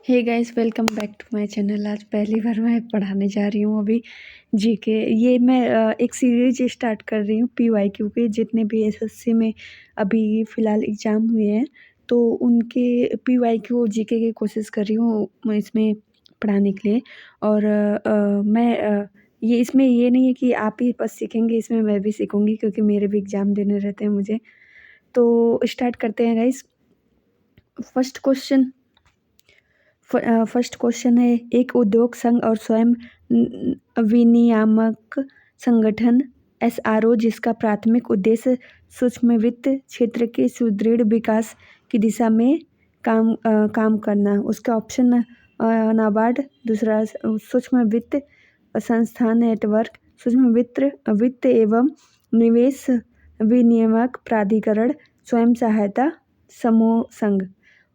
Hey guys, welcome back to my channel. आज पहली बार मैं पढ़ाने जा रही हूँ अभी जीके। ये मैं एक सीरीज स्टार्ट कर रही हूँ पीवाईक्यू के, जितने भी एसएससी में अभी फ़िलहाल एग्ज़ाम हुए हैं तो उनके पीवाईक्यू जीके की कोशिश कर रही हूँ मैं इसमें पढ़ाने के लिए। और ये इसमें ये नहीं है कि आप ही बस सीखेंगे, इसमें मैं भी सीखूँगी क्योंकि मेरे भी एग्ज़ाम देने रहते हैं मुझे। तो स्टार्ट करते हैं गाइस। फर्स्ट क्वेश्चन है, एक उद्योग संघ और स्वयं विनियामक संगठन एसआरओ जिसका प्राथमिक उद्देश्य सूक्ष्म वित्त क्षेत्र के सुदृढ़ विकास की दिशा में काम करना। उसका ऑप्शन नाबार्ड, दूसरा सूक्ष्म वित्त संस्थान नेटवर्क, सूक्ष्म वित्त एवं निवेश विनियामक प्राधिकरण, स्वयं सहायता समूह संघ।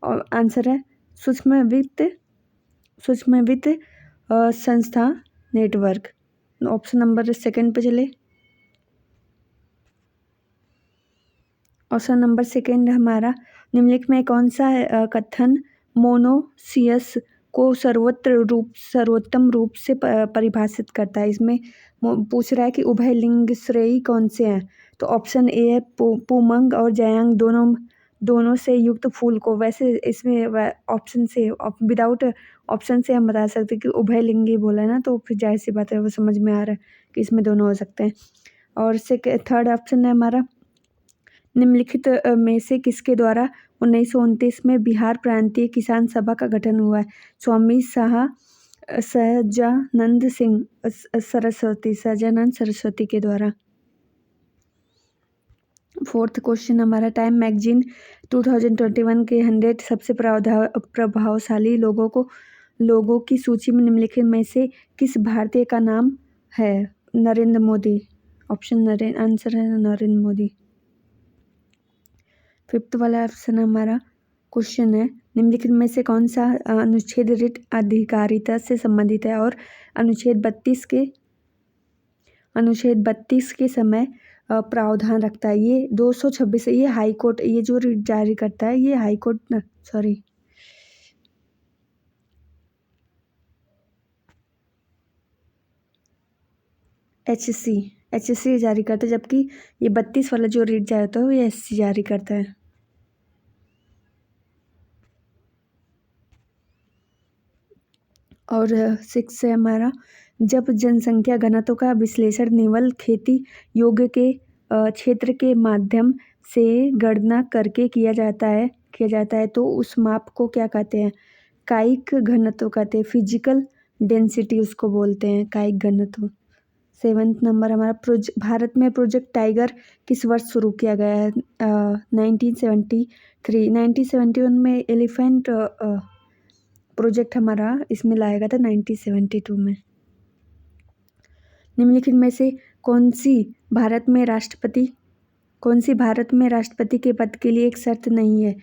और आंसर है सूक्ष्म वित्त संस्था नेटवर्क। ऑप्शन नंबर सेकंड पे चले। ऑप्शन नंबर सेकंड हमारा, निम्नलिखित में कौन सा कथन मोनोसियस को सर्वोत्तम रूप से परिभाषित करता है। इसमें पूछ रहा है कि उभय लिंग श्रेयी कौन से हैं। तो ऑप्शन ए है पुमंग और जयांग दोनों से युक्त फूल को। वैसे इसमें ऑप्शन से विदाउट ऑप्शन से हम बता सकते हैं कि उभय लिंगी बोला है ना, तो फिर जाहिर सी बात है वो समझ में आ रहा है कि इसमें दोनों हो सकते हैं। और थर्ड ऑप्शन है हमारा, निम्नलिखित में से किसके द्वारा 1929 में बिहार प्रांतीय किसान सभा का गठन हुआ है। स्वामी सहजानंद सरस्वती के द्वारा। फोर्थ क्वेश्चन हमारा, टाइम मैगजीन 2021 के 100 सबसे प्रभावशाली लोगों की सूची में निम्नलिखित में से किस भारतीय का नाम है। नरेंद्र मोदी। आंसर है नरेंद्र मोदी। फिफ्थ वाला ऑप्शन हमारा क्वेश्चन है, निम्नलिखित में से कौन सा अनुच्छेद रिट अधिकारिता से संबंधित है और अनुच्छेद 32 के समय प्रावधान रखता है। ये 226 है, ये हाई कोर्ट, ये जो रिट जारी करता है ये हाई कोर्ट ना, सॉरी एचसी जारी करता है, जबकि ये 32 वाला जो रिट जारी होता है वो ये एससी जारी करता है। और 6 है हमारा, जब जनसंख्या घनत्व का विश्लेषण निवल खेती योग्य के क्षेत्र के माध्यम से गणना करके किया जाता है तो उस माप को क्या कहते हैं। कायिक घनत्व कहते हैं, फिजिकल डेंसिटी उसको बोलते हैं, कायिक घनत्व। 7th नंबर हमारा, भारत में प्रोजेक्ट टाइगर किस वर्ष शुरू किया गया है। 1973। 1971 में एलिफेंट प्रोजेक्ट हमारा इसमें लाया गया था 1972 में। निम्नलिखित में से कौन सी भारत में राष्ट्रपति के पद के लिए एक शर्त नहीं है।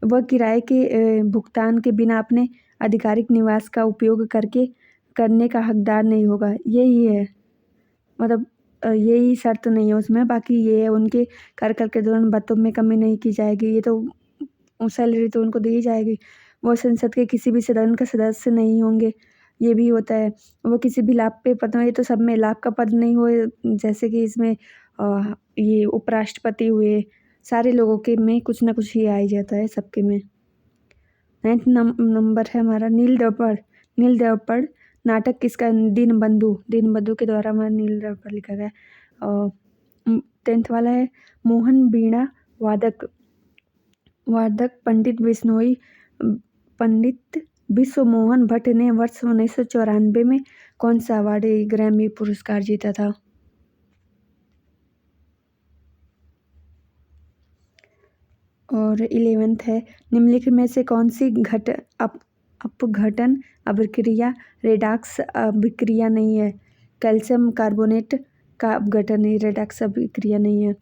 वह किराए के भुगतान के बिना अपने आधिकारिक निवास का उपयोग करने का हकदार नहीं होगा। यही है, मतलब यही शर्त नहीं है उसमें। बाकी ये है, उनके कार्यकाल के दौरान भत्तों में कमी नहीं की जाएगी। ये तो सैलरी तो उनको दी जाएगी। वो संसद के किसी भी सदन का सदस्य नहीं होंगे, ये भी होता है। वो किसी भी लाभ पे पद, ये तो सब में लाभ का पद नहीं हो, जैसे कि इसमें ये उपराष्ट्रपति हुए, सारे लोगों के में कुछ ना कुछ ही आ ही जाता है सबके में। 9th नंबर है हमारा, नील द्रपड़ नाटक किसका। दीनबंधु के द्वारा हमारा नील द्रपड़ लिखा गया। 10th वाला है, मोहन वीणा वादक पंडित विश्व मोहन भट्ट ने वर्ष 1994 में कौन सा अवार्ड, ग्रैमी पुरस्कार जीता था। और 11th है, निम्नलिखित में से कौन सी अपघटन अभिक्रिया रेडॉक्स अभिक्रिया नहीं है। कैल्शियम कार्बोनेट का अपघटन, रेडॉक्स अभिक्रिया नहीं है।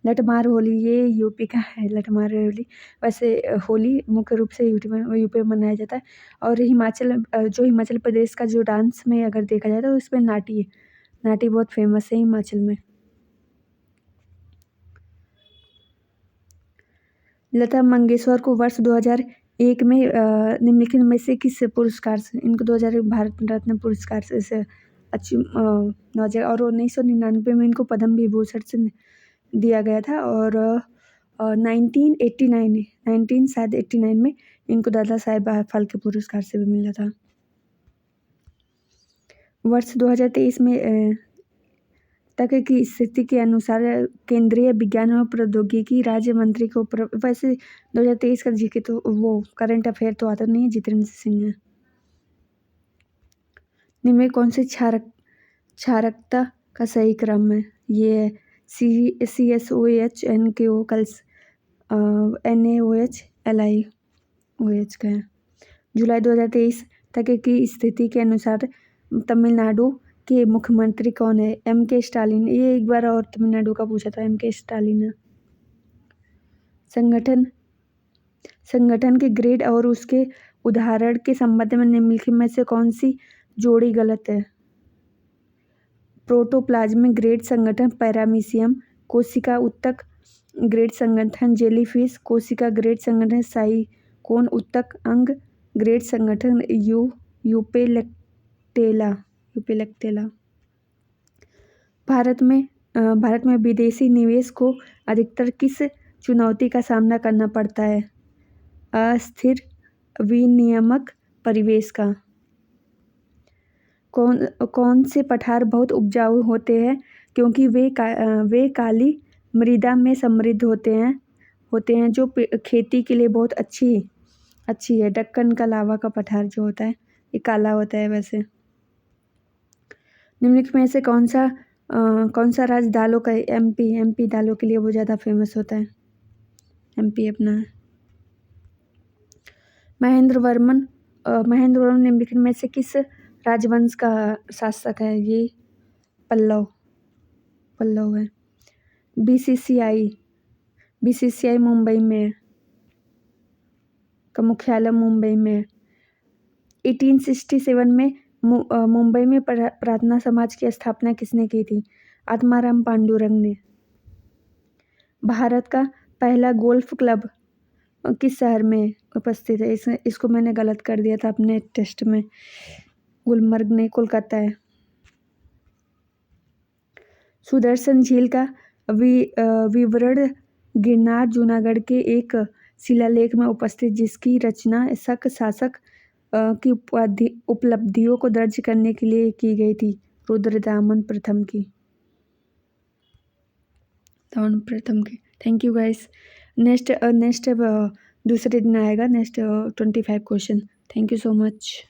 लठमार होली, ये यूपी का है लठमार होली। वैसे होली मुख्य रूप से यूपी में मनाया जाता है। और हिमाचल प्रदेश का जो डांस में अगर देखा जाए तो इसमें नाटी बहुत फेमस है हिमाचल में। लता मंगेशकर को वर्ष 2021 एक में निम्नलिखित में से किस पुरस्कार से इनको 2001 भारत रत्न पुरस्कार से अचीव नवाजा और 1999 में इनको पद्म विभूषण से दिया गया था और 1989 में इनको दादा साहेब फाल्के पुरस्कार से भी मिला था। वर्ष 2023 में तक की स्थिति के अनुसार केंद्रीय विज्ञान और प्रौद्योगिकी राज्य मंत्री को वैसे 2023 का जीके तो वो करंट अफेयर तो आता नहीं है, जितेंद्र सिंह है। निम्न में कौन से क्षारकता का सही क्रम है? ये है CSOH NKO कल्स NaOH LiOH का है। जुलाई 2023 तक की स्थिति के अनुसार तमिलनाडु के मुख्यमंत्री कौन है? MK Stalin. ये एक बार और तमिलनाडु का पूछा था, MK स्टालिन है। संगठन के ग्रेड और उसके उदाहरण के संबंध में निम्नलिखित में से कौन सी जोड़ी गलत है? प्रोटोप्लाज्मिक ग्रेड संगठन पैरामीशियम, कोशिका ऊतक ग्रेड संगठन जेलीफिश, कोशिका ग्रेड संगठन साइकोन, ऊतक अंग ग्रेड संगठन यूपेलेक्टेला। भारत में विदेशी निवेश को अधिकतर किस चुनौती का सामना करना पड़ता है? अस्थिर विनियामक परिवेश का। कौन से पठार बहुत उपजाऊ होते हैं क्योंकि वे काली मृदा में समृद्ध होते हैं जो खेती के लिए बहुत अच्छी है। दक्कन का लावा का पठार जो होता है ये काला होता है। वैसे निम्नलिखित में से कौन सा राज्य दालों का MP दालों के लिए वो ज़्यादा फेमस होता है? MP अपना है। महेंद्र वर्मन निम्नलिखित में से किस राजवंश का शासक है? ये पल्लव है। BCCI मुंबई में का मुख्यालय मुंबई में। 1867 में मुंबई में प्रार्थना समाज की स्थापना किसने की थी? आत्माराम पांडुरंग ने। भारत का पहला गोल्फ क्लब किस शहर में उपस्थित है? इसको मैंने गलत कर दिया था अपने टेस्ट में। गुलमर्ग नहीं, कोलकाता है। सुदर्शन झील का विवरण गिरनार जूनागढ़ के एक शिलालेख में उपस्थित जिसकी रचना शक शासक की उपलब्धियों को दर्ज करने के लिए की गई थी, रुद्रदामन प्रथम की। Thank you guys. नेक्स्ट दूसरे दिन आएगा next 25 question. Thank you so much.